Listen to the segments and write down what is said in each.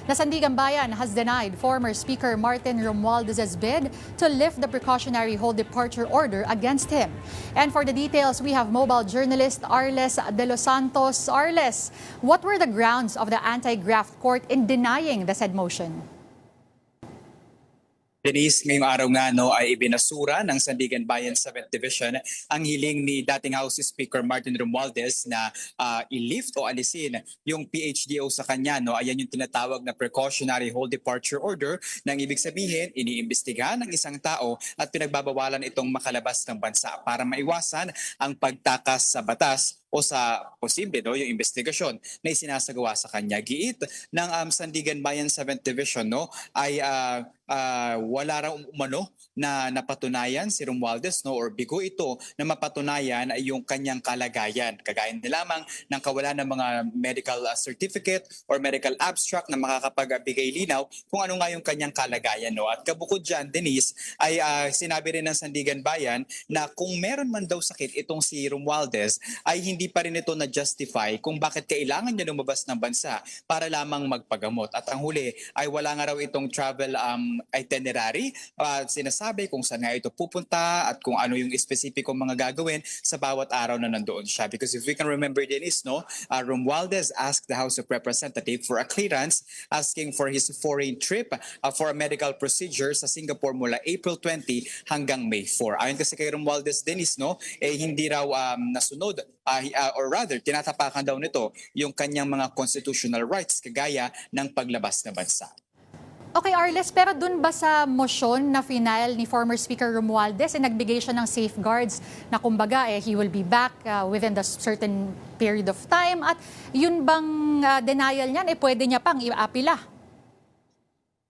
The Sandigan Bayan has denied former Speaker Martin Romualdez's bid to lift the precautionary hold departure order against him. And for the details, we have mobile journalist Arles de los Santos. Arles, what were the grounds of the anti-graft court in denying the said motion? Denise, ngayong araw nga ay ibinasura ng Sandigan Bayan 7th Division ang hiling ni dating House Speaker Martin Romualdez na i-lift o alisin yung PHDO sa kanya. Ayan yung tinatawag na precautionary hold departure order, nang ibig sabihin iniimbestigahan ng isang tao at pinagbabawalan itong makalabas ng bansa para maiwasan ang pagtakas sa batas o sa posible yung investigasyon na isinasagawa sa kanya. Giit ng Sandigan Bayan 7th Division ay wala raw umano na napatunayan si Romualdez or bigo ito na mapatunayan ay yung kanyang kalagayan. Kagaya na lamang ng kawalan ng mga medical certificate or medical abstract na makakapagbigay linaw kung ano nga yung kanyang kalagayan. At kabukod dyan, Denise, ay sinabi rin ng Sandigan Bayan na kung meron man daw sakit itong si Romualdez ay hindi pa rin ito na-justify kung bakit kailangan niya lumabas ng bansa para lamang magpagamot. At ang huli ay wala nga raw itong travel itinerary. Sinasabi kung saan nga ito pupunta at kung ano yung specific mga gagawin sa bawat araw na nandoon siya. Because if we can remember, Denise, Romualdez asked the House of Representatives for a clearance asking for his foreign trip for a medical procedure sa Singapore mula April 20 hanggang May 4. Ayon kasi kay Romualdez, Denise, hindi raw nasunod or rather, tinatapakan daw nito yung kanyang mga constitutional rights kagaya ng paglabas na bansa. Okay, Arles, pero dun ba sa motion na final ni former Speaker Romualdez, nagbigay siya ng safeguards na kumbaga he will be back within the certain period of time at yun bang denial niyan pwede niya pang i-apila?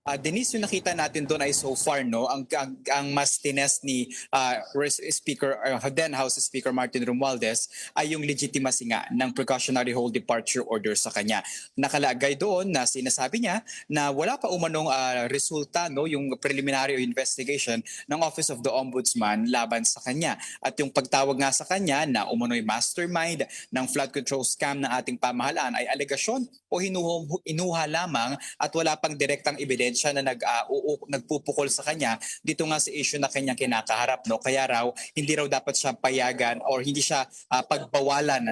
Denise, yung nakita natin doon ay so far ang mas tines ni Speaker then House Speaker Martin Romualdez ay yung legitimacy nga ng precautionary hold departure order sa kanya. Nakalagay doon na sinasabi niya na wala pa umanong resulta yung preliminary investigation ng Office of the Ombudsman laban sa kanya. At yung pagtawag nga sa kanya na umano'y mastermind ng flood control scam ng ating pamahalaan ay alegasyon o hinuha lamang at wala pang direktang ebidensya na nagpupukol sa kanya dito nga sa issue na kanyang kinakaharap. Kaya raw hindi raw dapat siya payagan or hindi siya pagbawalan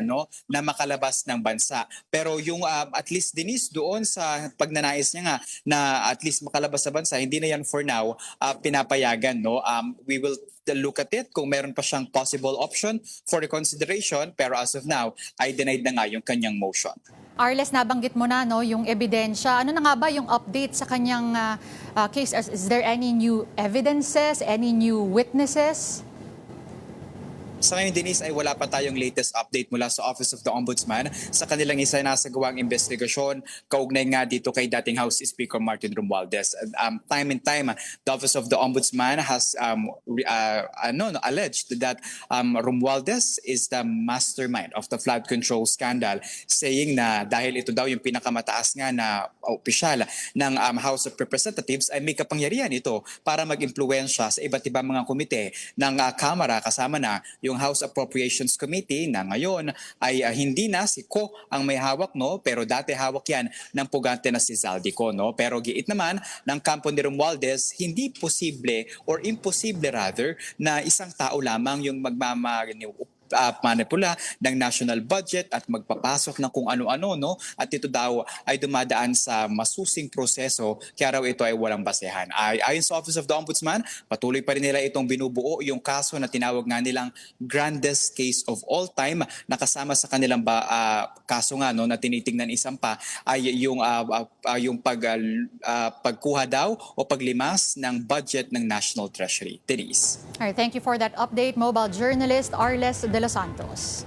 na makalabas ng bansa. Pero yung at least, Denise, doon sa pagnanais niya nga na at least makalabas sa bansa, hindi na yan for now pinapayagan. We will look at it kung meron pa siyang possible option for reconsideration, pero as of now ay denied na nga yung kanyang motion. Arles, nabanggit mo na yung ebidensya. Ano na nga ba yung update sa kanyang case? Is there any new evidences, any new witnesses? Sa ngayon, Denise, ay wala pa tayong latest update mula sa Office of the Ombudsman sa kanilang isinasagawang investigasyon kaugnay nga dito kay dating House Speaker Martin Romualdez. Time and time, the Office of the Ombudsman has alleged that Romualdez is the mastermind of the flood control scandal, saying na dahil ito daw yung pinakamataas nga na opisyal ng House of Representatives ay may kapangyarihan ito para mag-impluwensya sa iba't ibang mga komite ng Kamara kasama na yung House Appropriations Committee na ngayon ay hindi na si Ko ang may hawak pero dati hawak yan ng pugante na si Zaldico. Pero giit naman ng kampo ni Romualdez, hindi posible or imposible rather na isang tao lamang yung manipula ng national budget at magpapasok ng kung ano-ano at ito daw ay dumadaan sa masusing proseso kaya raw ito ay walang basehan. Ayon sa Office of the Ombudsman, patuloy pa rin nila itong binubuo yung kaso na tinawag nga nilang grandest case of all time na kasama sa kanilang kaso nga na tinitingnan isang pa ay yung pagkuha daw o paglimas ng budget ng National Treasury. Denise. All right, thank you for that update, mobile journalist Arles de los Santos.